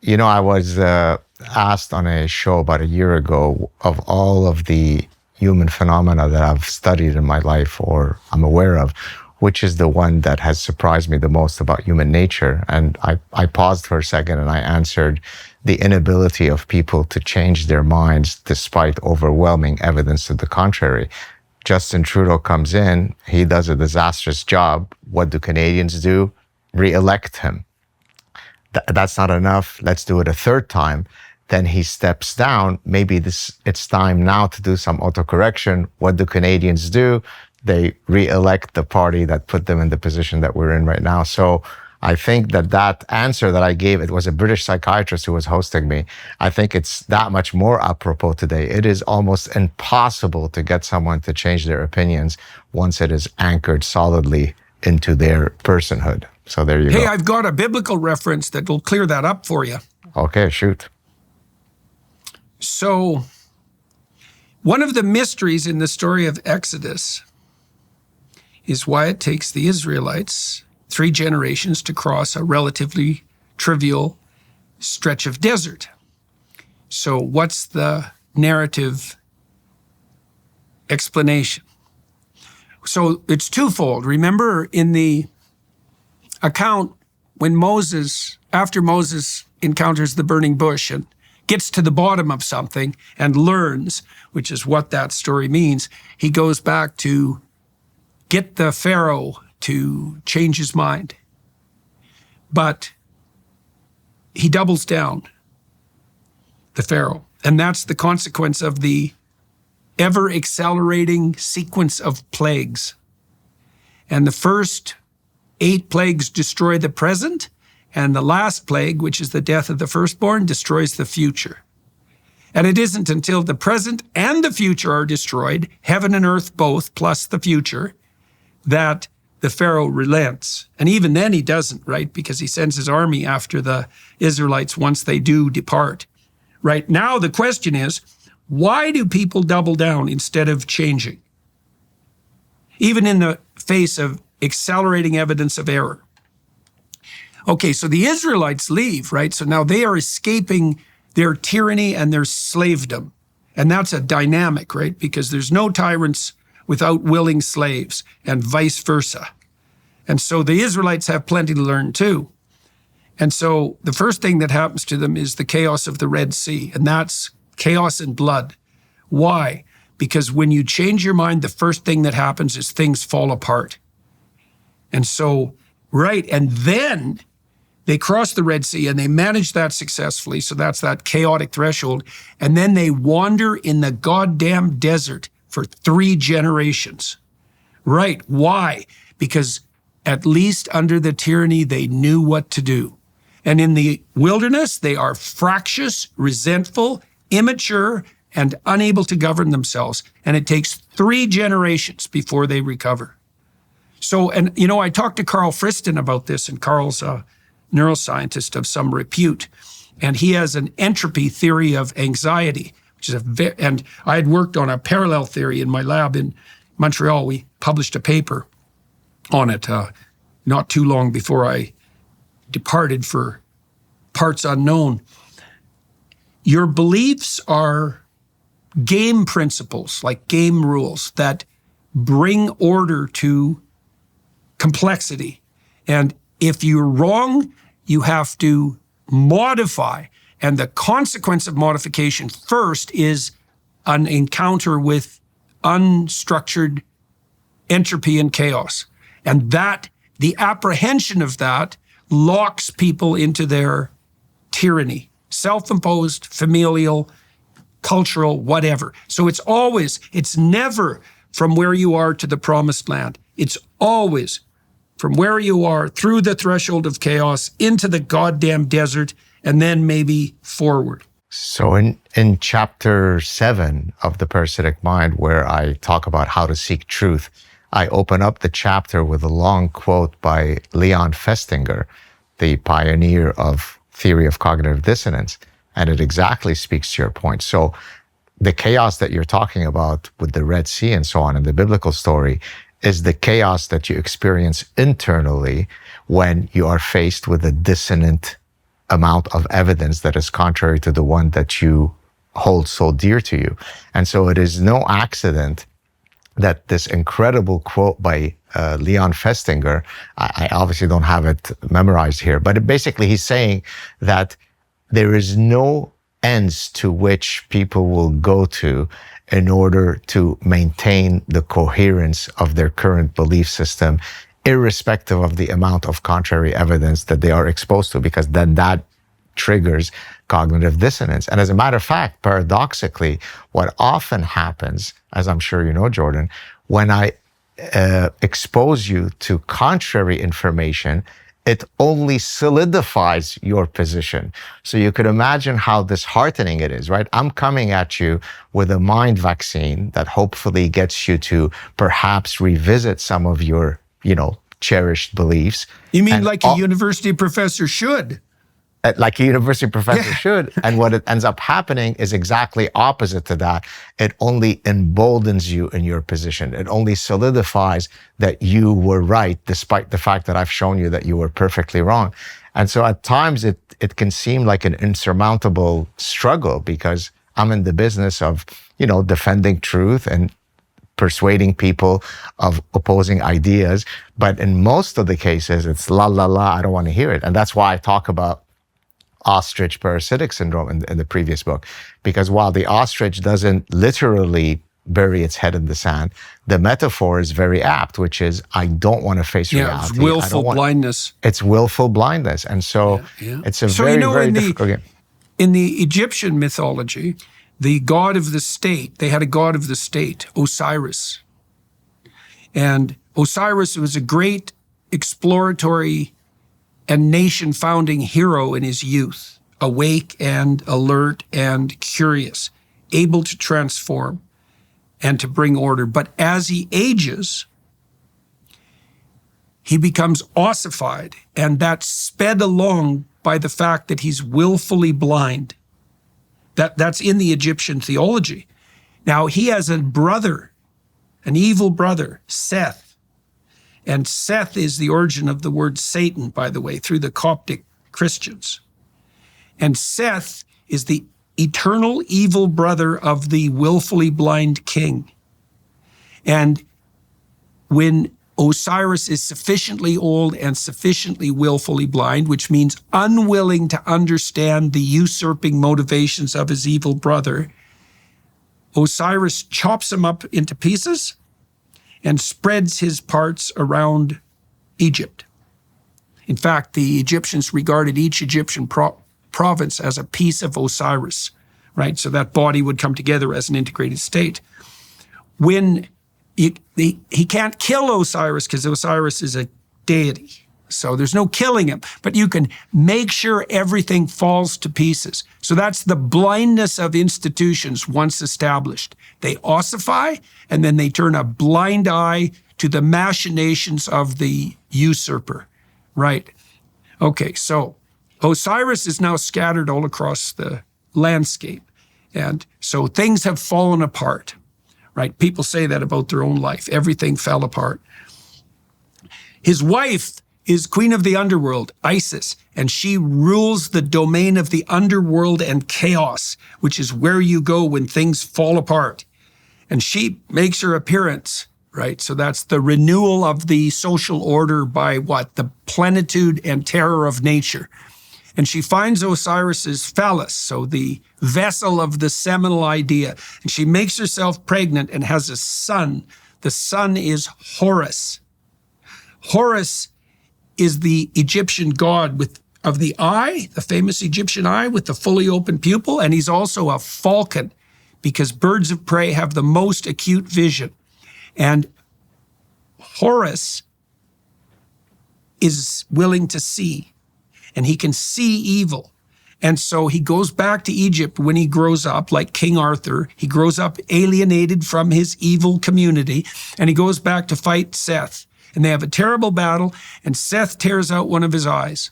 I was asked on a show about a year ago of all of the human phenomena that I've studied in my life or I'm aware of, which is the one that has surprised me the most about human nature. And I paused for a second and I answered the inability of people to change their minds despite overwhelming evidence to the contrary. Justin Trudeau comes in, he does a disastrous job. What do Canadians do? Re-elect him. That's not enough. Let's do it a third time. Then he steps down. Maybe it's time now to do some autocorrection. What do Canadians do? They re-elect the party that put them in the position that we're in right now. So I think that answer that I gave, it was a British psychiatrist who was hosting me. I think it's that much more apropos today. It is almost impossible to get someone to change their opinions once it is anchored solidly into their personhood. So there you go. Hey, I've got a biblical reference that will clear that up for you. Okay, shoot. So one of the mysteries in the story of Exodus is why it takes the Israelites 3 generations to cross a relatively trivial stretch of desert. So what's the narrative explanation? So it's twofold. Remember in the account when after Moses encounters the burning bush and gets to the bottom of something and learns, which is what that story means, he goes back to get the Pharaoh to change his mind. But he doubles down, the Pharaoh. And that's the consequence of the ever-accelerating sequence of plagues. And the first 8 plagues destroy the present, and the last plague, which is the death of the firstborn, destroys the future. And it isn't until the present and the future are destroyed, heaven and earth both, plus the future, that the Pharaoh relents. And even then he doesn't, right? Because he sends his army after the Israelites once they do depart. Right now, the question is, why do people double down instead of changing? Even in the face of accelerating evidence of error. Okay, so the Israelites leave, right? So now they are escaping their tyranny and their slavedom. And that's a dynamic, right? Because there's no tyrants without willing slaves and vice versa. And so the Israelites have plenty to learn too. And so the first thing that happens to them is the chaos of the Red Sea, and that's chaos and blood. Why? Because when you change your mind, the first thing that happens is things fall apart. And so, right, and then they cross the Red Sea and they manage that successfully. So that's that chaotic threshold. And then they wander in the goddamn desert for 3 generations. Right, why? Because at least under the tyranny, they knew what to do. And in the wilderness, they are fractious, resentful, immature, and unable to govern themselves. And it takes 3 generations before they recover. So, and I talked to Carl Friston about this, and Carl's a neuroscientist of some repute. And he has an entropy theory of anxiety, which is and I had worked on a parallel theory in my lab in Montreal. We published a paper on it not too long before I departed for parts unknown. Your beliefs are game principles, like game rules, that bring order to complexity. And if you're wrong, you have to modify. And the consequence of modification first is an encounter with unstructured entropy and chaos. And that, the apprehension of that, locks people into their tyranny, self-imposed, familial, cultural, whatever. So it's never from where you are to the promised land. It's always from where you are through the threshold of chaos into the goddamn desert and then maybe forward. So in chapter 7 of The Parasitic Mind, where I talk about how to seek truth, I open up the chapter with a long quote by Leon Festinger, the pioneer of theory of cognitive dissonance. And it exactly speaks to your point. So the chaos that you're talking about with the Red Sea and so on in the biblical story is the chaos that you experience internally when you are faced with a dissonant amount of evidence that is contrary to the one that you hold so dear to you. And so it is no accident that this incredible quote by Leon Festinger, I obviously don't have it memorized here, but basically he's saying that there is no ends to which people will go to in order to maintain the coherence of their current belief system, irrespective of the amount of contrary evidence that they are exposed to, because then that triggers cognitive dissonance. And as a matter of fact, paradoxically, what often happens, as I'm sure you know, Jordan, when I expose you to contrary information, it only solidifies your position. So you could imagine how disheartening it is, right? I'm coming at you with a mind vaccine that hopefully gets you to perhaps revisit some of your, cherished beliefs. You mean like a university professor should? Like a university professor should. And what it ends up happening is exactly opposite to that. It only emboldens you in your position. It only solidifies that you were right, despite the fact that I've shown you that you were perfectly wrong. And so at times it can seem like an insurmountable struggle, because I'm in the business of, defending truth and persuading people of opposing ideas. But in most of the cases, it's la, la, la, I don't want to hear it. And that's why I talk about ostrich parasitic syndrome in the previous book, because while the ostrich doesn't literally bury its head in the sand, the metaphor is very apt, which is, I don't want to face reality. It's willful blindness. It's willful blindness. And so it's a very difficult game. In the Egyptian mythology, the god of the state, they had a god of the state, Osiris. And Osiris was a great exploratory and nation-founding hero in his youth, awake and alert and curious, able to transform and to bring order. But as he ages, he becomes ossified, and that's sped along by the fact that he's willfully blind. That's in the Egyptian theology. Now, he has a brother, an evil brother, Seth. And Seth is the origin of the word Satan, by the way, through the Coptic Christians. And Seth is the eternal evil brother of the willfully blind king. And when Osiris is sufficiently old and sufficiently willfully blind, which means unwilling to understand the usurping motivations of his evil brother, Osiris chops him up into pieces and spreads his parts around Egypt. In fact, the Egyptians regarded each Egyptian province as a piece of Osiris, right? So that body would come together as an integrated state. When he can't kill Osiris, because Osiris is a deity, so there's no killing him, but you can make sure everything falls to pieces. So that's the blindness of institutions once established. They ossify, and then they turn a blind eye to the machinations of the usurper, right? Okay, so Osiris is now scattered all across the landscape. And so things have fallen apart, right? People say that about their own life. Everything fell apart. His wife is queen of the underworld, Isis, and she rules the domain of the underworld and chaos, which is where you go when things fall apart. And she makes her appearance, right? So that's the renewal of the social order by what? The plenitude and terror of nature. And she finds Osiris's phallus, so the vessel of the seminal idea, and she makes herself pregnant and has a son. The son is Horus. Horus is the Egyptian god of the eye, the famous Egyptian eye with the fully open pupil, and he's also a falcon, because birds of prey have the most acute vision. And Horus is willing to see, and he can see evil. And so he goes back to Egypt when he grows up, like King Arthur. He grows up alienated from his evil community, and he goes back to fight Seth. And they have a terrible battle, and Seth tears out one of his eyes.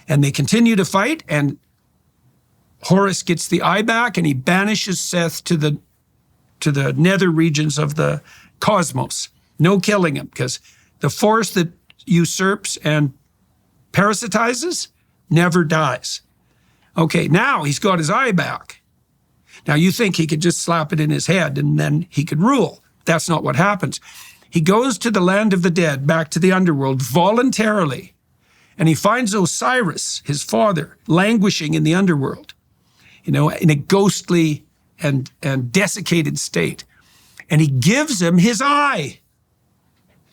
And they continue to fight, and Horus gets the eye back, and he banishes Seth to the nether regions of the cosmos. No killing him, because the force that usurps and parasitizes, never dies. Okay, now he's got his eye back. Now you think he could just slap it in his head and then he could rule. That's not what happens. He goes to the land of the dead, back to the underworld, voluntarily, and he finds Osiris, his father, languishing in the underworld, in a ghostly and desiccated state. And he gives him his eye.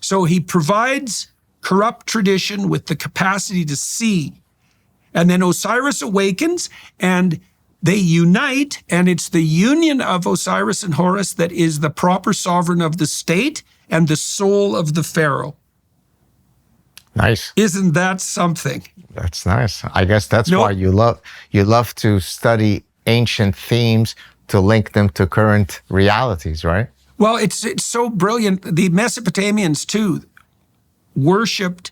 So he provides corrupt tradition with the capacity to see. And then Osiris awakens and they unite, and it's the union of Osiris and Horus that is the proper sovereign of the state and the soul of the pharaoh. Nice. Isn't that something? That's nice. I guess that's why you love to study ancient themes to link them to current realities, right? Well, it's so brilliant. The Mesopotamians, too, worshipped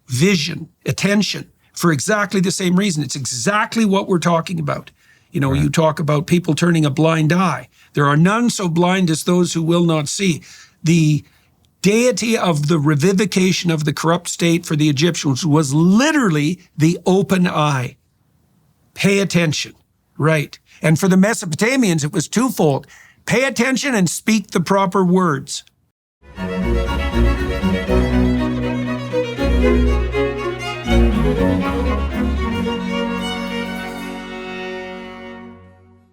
vision, attention, for exactly the same reason. It's exactly what we're talking about. You talk about people turning a blind eye. There are none so blind as those who will not see. The deity of the revivification of the corrupt state for the Egyptians was literally the open eye. Pay attention, right? And for the Mesopotamians, it was twofold. Pay attention and speak the proper words.